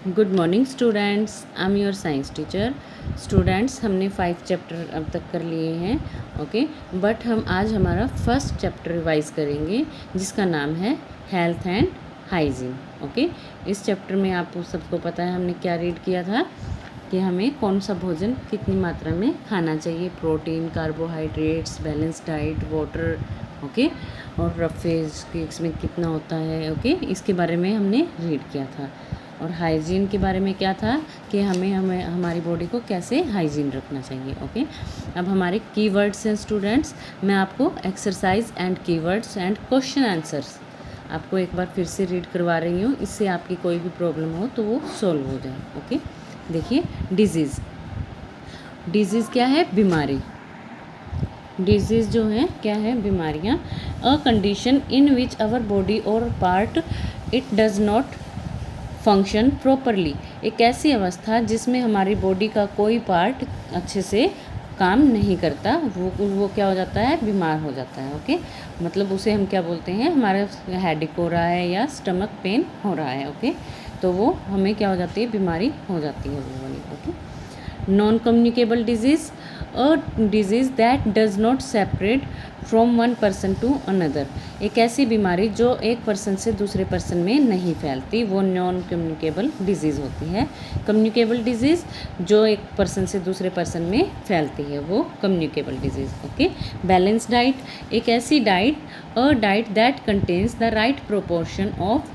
Good morning students, I am your science teacher. Students, हमने 5 chapter अब तक कर लिए हैं, ओके। बट हम आज हमारा फर्स्ट चैप्टर रिवाइज करेंगे जिसका नाम है हेल्थ एंड हाइजीन, ओके। इस चैप्टर में आपको सबको पता है हमने क्या रीड किया था कि हमें कौन सा भोजन कितनी मात्रा में खाना चाहिए, protein, carbohydrates, balance diet, water, okay, और रफेज कि इसमें कितना होता है, ओके। इसके बारे में हमने रीड किया था। और हाइजीन के बारे में क्या था कि हमें हमें हमारी बॉडी को कैसे हाइजीन रखना चाहिए, ओके। अब हमारे कीवर्ड्स हैं स्टूडेंट्स, मैं आपको exercise and keywords and question answers आपको एक बार फिर से रीड करवा रही हूँ, इससे आपकी कोई भी प्रॉब्लम हो तो वो सॉल्व हो जाए, ओके। देखिए, डिजीज़। डिजीज़ क्या है? बीमारी। डिजीज़ जो है क्या है? बीमारियाँ। A condition in which our body or part it does not function properly. एक ऐसी अवस्था जिसमें हमारी बॉडी का कोई पार्ट अच्छे से काम नहीं करता, वो क्या हो जाता है? बीमार हो जाता है, ओके। मतलब उसे हम क्या बोलते हैं? हमारा हेडेक हो रहा है या स्टमक पेन हो रहा है, ओके। तो वो हमें क्या हो जाती है? बीमारी हो जाती है वो वाली, okay. Non communicable disease, a disease that does not separate from one person to another. एक ऐसी बीमारी जो एक पर्सन से दूसरे पर्सन में नहीं फैलती, वो नॉन कम्युनिकेबल डिजीज़ होती है। कम्युनिकेबल डिजीज़ जो एक पर्सन से दूसरे पर्सन में फैलती है, वो communicable disease, okay. Balance diet, एक ऐसी diet, a diet that contains the right proportion of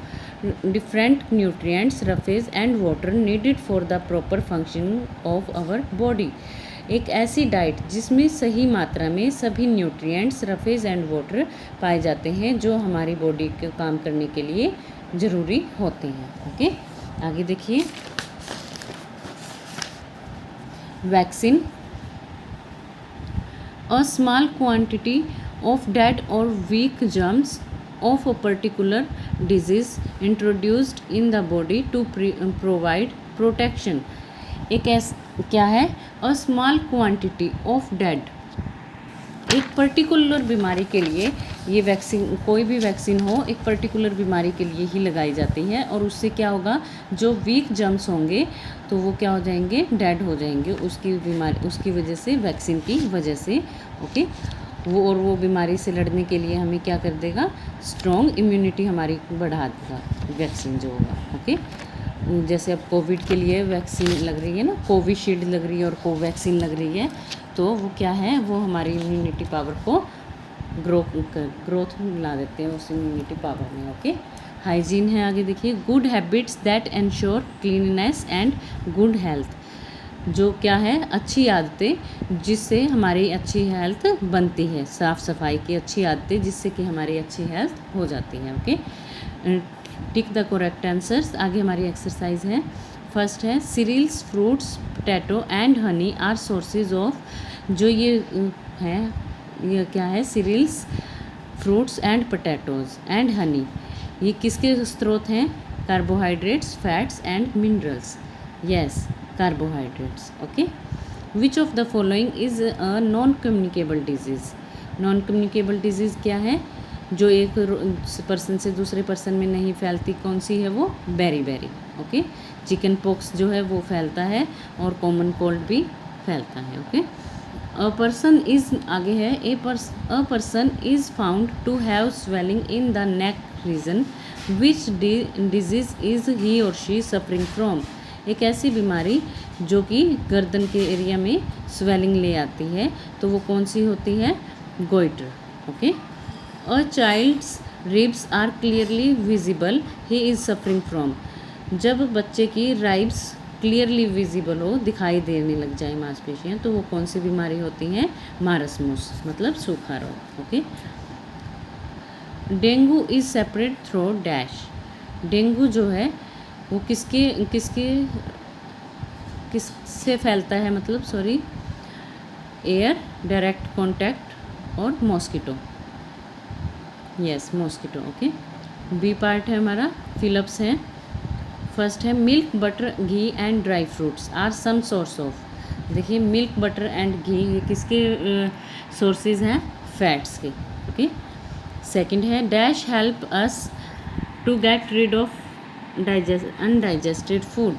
different nutrients, surface and water needed for the proper functioning of our body। एक ऐसी डाइट जिसमें सही मात्रा में सभी न्यूट्रिएंट्स, सरफेस एंड वाटर पाए जाते हैं जो हमारी बॉडी के काम करने के लिए ज़रूरी होते हैं, ओके। आगे देखिए, vaccine, a small quantity of dead or weak germs of a particular disease introduced in the body to provide protection। एक क्या है? a small quantity of dead, एक पर्टिकुलर बीमारी के लिए ये वैक्सीन, कोई भी वैक्सीन हो एक पर्टिकुलर बीमारी के लिए ही लगाई जाती है, और उससे क्या होगा? जो वीक जर्म्स होंगे तो वो क्या हो जाएंगे? डेड हो जाएंगे उसकी बीमारी, उसकी वजह से, वैक्सीन की वजह से, ओके। वो और वो बीमारी से लड़ने के लिए हमें क्या कर देगा? स्ट्रॉन्ग इम्यूनिटी हमारी बढ़ा देगा वैक्सीन जो होगा, ओके। जैसे अब कोविड के लिए वैक्सीन लग रही है ना, कोविशील्ड लग रही है और कोवैक्सीन लग रही है, तो वो क्या है? वो हमारी इम्यूनिटी पावर को ग्रोथ ला देते हैं उस इम्यूनिटी पावर में, ओके। हाइजीन है, आगे देखिए, good habits that ensure cleanness and good health. जो क्या है? अच्छी आदतें जिससे हमारी अच्छी हेल्थ बनती है, साफ़ सफाई की अच्छी आदतें जिससे कि हमारी अच्छी हेल्थ हो जाती है, okay. Tick the correct answers. आगे हमारी एक्सरसाइज है। फर्स्ट है, cereals, fruits, potato and honey are sources of. जो ये है, ये क्या है? Cereals, fruits and potatoes and honey, ये किसके स्रोत हैं? Carbohydrates, fats and minerals. Yes, carbohydrates, okay. Which of the following is a non communicable disease. Non communicable disease क्या है? जो एक पर्सन से दूसरे पर्सन में नहीं फैलती, कौन सी है वो? Berry, okay. चिकन पॉक्स जो है वो फैलता है, और कॉमन कोल्ड भी फैलता है, ओके। अ पर्सन इज, आगे है, a person is found to have swelling in the neck region, which disease is he और शी सफरिंग फ्रॉम। एक ऐसी बीमारी जो कि गर्दन के एरिया में स्वेलिंग ले आती है, तो वो कौन सी होती है? Goitre, okay. A child's ribs are clearly visible, he is suffering from. जब बच्चे की राइब्स क्लियरली विजिबल हो, दिखाई देने लग जाए मांसपेशियाँ, तो वो कौन सी बीमारी होती है? मारसमस, मतलब सूखा रोग, okay. Dengue is separate through dash. Dengue जो है वो किससे फैलता है? मतलब सॉरी, एयर, डायरेक्ट कॉन्टैक्ट और mosquito. Yes, mosquito, okay. B part है हमारा, फिलअप्स है। फर्स्ट है, milk, butter, ghee and dry fruits are some source of. देखिए, मिल्क, बटर एंड घी ये किसके सोर्सेज हैं? फैट्स के, ओके। सेकंड है, dash help us to get rid of undigested food.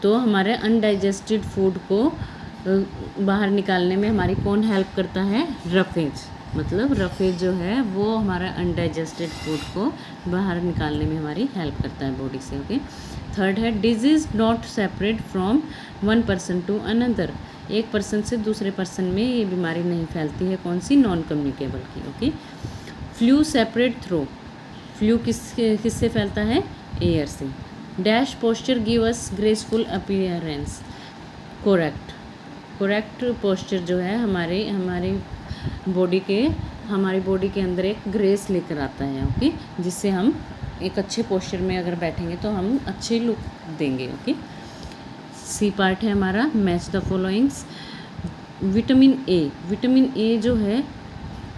तो हमारे अनडाइजेस्टेड फूड को बाहर निकालने में हमारी कौन हेल्प करता है? रफेज। मतलब रफेज जो है वो हमारा अनडाइजेस्टेड फूड को बाहर निकालने में हमारी हेल्प करता है बॉडी से। ओके। थर्ड है disease not separate from one person to another. एक पर्सन से दूसरे पर्सन में ये बीमारी नहीं फैलती है। कौन सी? नॉन कम्युनिकेबल की। Okay. Flu separate through. Flu किससे फैलता है? एयर से। Dash posture give us graceful appearance. Correct posture जो है हमारी बॉडी के अंदर एक ग्रेस लेकर आता है। ओके। जिससे हम एक अच्छे पोस्चर में अगर बैठेंगे तो हम अच्छे लुक देंगे। ओके। सी पार्ट है हमारा match the followings. Vitamin A जो है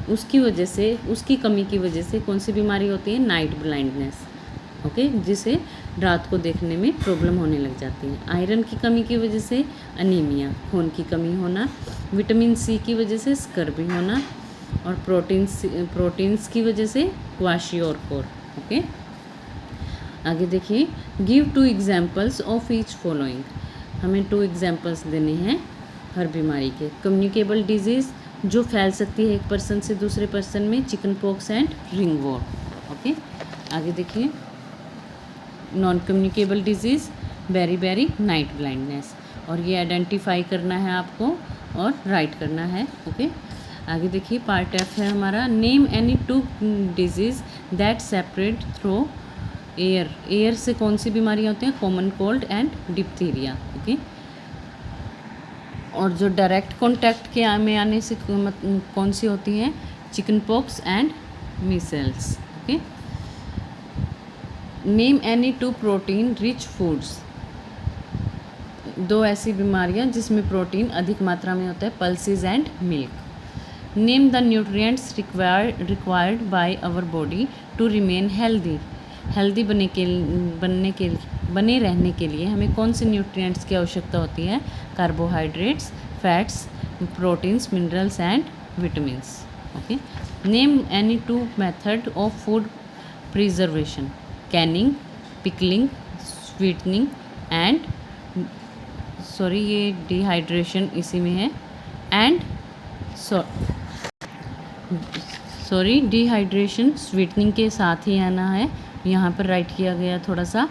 उसकी कमी की वजह से कौन सी बीमारी होती है? Night blindness. ओके। जिसे रात को देखने में प्रॉब्लम होने लग जाती है। आयरन की कमी की वजह से अनीमिया, खून की कमी होना। विटामिन सी की वजह से स्कर्वी होना। और प्रोटीन्स की वजह से क्वाशियोरकोर। ओके। आगे देखिए, give 2 examples of each following. हमें 2 एग्जाम्पल्स देने हैं हर बीमारी के। कम्युनिकेबल डिजीज़ जो फैल सकती है एक पर्सन से दूसरे पर्सन में, chicken pox and ringworm. Okay. आगे देखिए, non communicable disease beriberi night blindness. और ये आइडेंटिफाई करना है आपको और राइट करना है। ओके। आगे देखिए, पार्ट एफ है हमारा। Name any 2 disease that separate through air से कौन सी बीमारियाँ होती हैं? Common cold and diphtheria. Okay. और जो डायरेक्ट कॉन्टैक्ट के में आने से कौन सी होती हैं? Chicken pox and Meselson. Okay. Name any 2 protein rich foods. 2 ऐसी बीमारियां जिसमें प्रोटीन अधिक मात्रा में होता है, pulses and milk. Name the nutrients required by our body to remain healthy. Healthy बने रहने के लिए हमें कौन से न्यूट्रिएंट्स की आवश्यकता होती है? Carbohydrates, fats, proteins, minerals and vitamins. Okay. Name any 2 method of food preservation. Canning, pickling, sweetening and ये डिहाइड्रेशन इसी में है। एंड डिहाइड्रेशन स्वीटनिंग के साथ ही आना है, यहाँ पर राइट किया गया थोड़ा सा।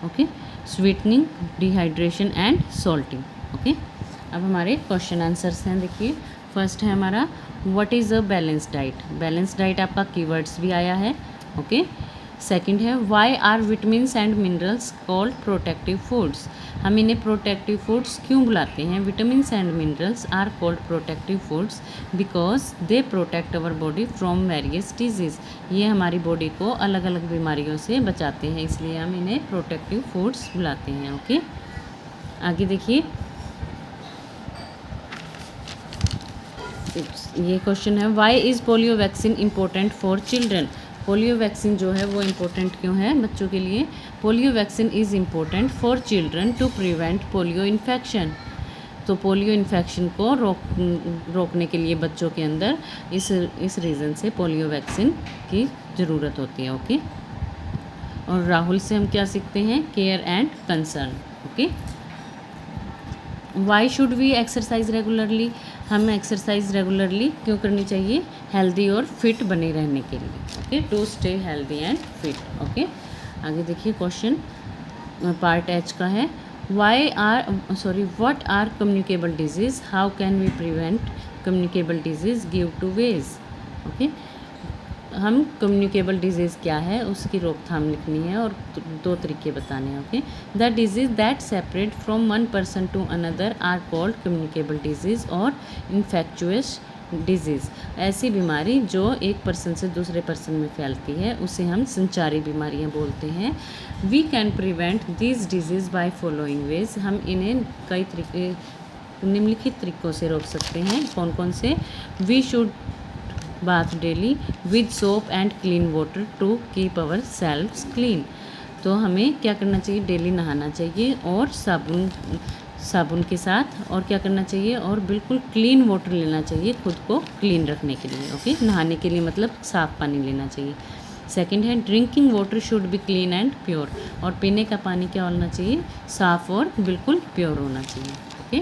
Okay. Sweetening, dehydration and salting. Okay. अब हमारे क्वेश्चन आंसर्स हैं। देखिए, फर्स्ट है हमारा what is a balance diet. Balance diet आपका कीवर्ड्स भी आया है। ओके। सेकंड है why are vitamins and minerals called protective foods. हम इन्हें प्रोटेक्टिव फूड्स क्यों बुलाते हैं? Vitamins and minerals are called protective foods because they protect our body from various disease. ये हमारी बॉडी को अलग अलग बीमारियों से बचाते हैं, इसलिए हम इन्हें प्रोटेक्टिव फूड्स बुलाते हैं। ओके। आगे देखिए, ये क्वेश्चन है why is polio vaccine important for children. Polio vaccine जो है वो इम्पोर्टेंट क्यों है बच्चों के लिए? Polio vaccine is important for children to prevent polio infection. तो पोलियो इन्फेक्शन को रोकने के लिए बच्चों के अंदर इस रीज़न से पोलियो वैक्सीन की ज़रूरत होती है। ओके। और राहुल से हम क्या सीखते हैं? Care and concern. Okay. Why should we exercise regularly. हमें एक्सरसाइज रेगुलरली क्यों करनी चाहिए? हेल्दी और फिट बने रहने के लिए। Okay. To stay healthy and fit. Okay. आगे देखिए, क्वेश्चन पार्ट एच का है what are communicable disease, how can we prevent communicable disease, give 2 ways. Okay. हम कम्युनिकेबल डिजीज़ क्या है उसकी रोकथाम लिखनी है और 2 तरीके बताने हैं। Okay. The disease that separate from one person to another are called communicable disease और इन्फेक्चुअस डिजीज़। ऐसी बीमारी जो एक पर्सन से दूसरे पर्सन में फैलती है उसे हम संचारी बीमारियां बोलते हैं। We can prevent this disease by following ways. हम इन्हें कई तरीके निम्नलिखित तरीक़ों से रोक सकते हैं। कौन कौन से? We should bath daily with soap and clean water to keep ourselves clean. तो हमें क्या करना चाहिए? डेली नहाना चाहिए और साबुन के साथ। और क्या करना चाहिए? और बिल्कुल क्लीन वाटर लेना चाहिए खुद को क्लीन रखने के लिए। ओके। नहाने के लिए मतलब साफ़ पानी लेना चाहिए। सेकंड है drinking water should be clean and pure, और पीने का पानी क्या होना चाहिए, साफ़ और बिल्कुल प्योर होना चाहिए। ओके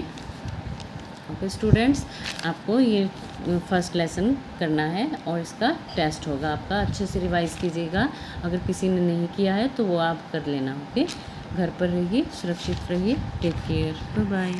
ओके स्टूडेंट्स, आपको ये फर्स्ट लेसन करना है और इसका टेस्ट होगा आपका, अच्छे से रिवाइज़ कीजिएगा। अगर किसी ने नहीं किया है तो वो आप कर लेना। ओके, घर पर रहिए, सुरक्षित रहिए, टेक केयर, बाय बाय।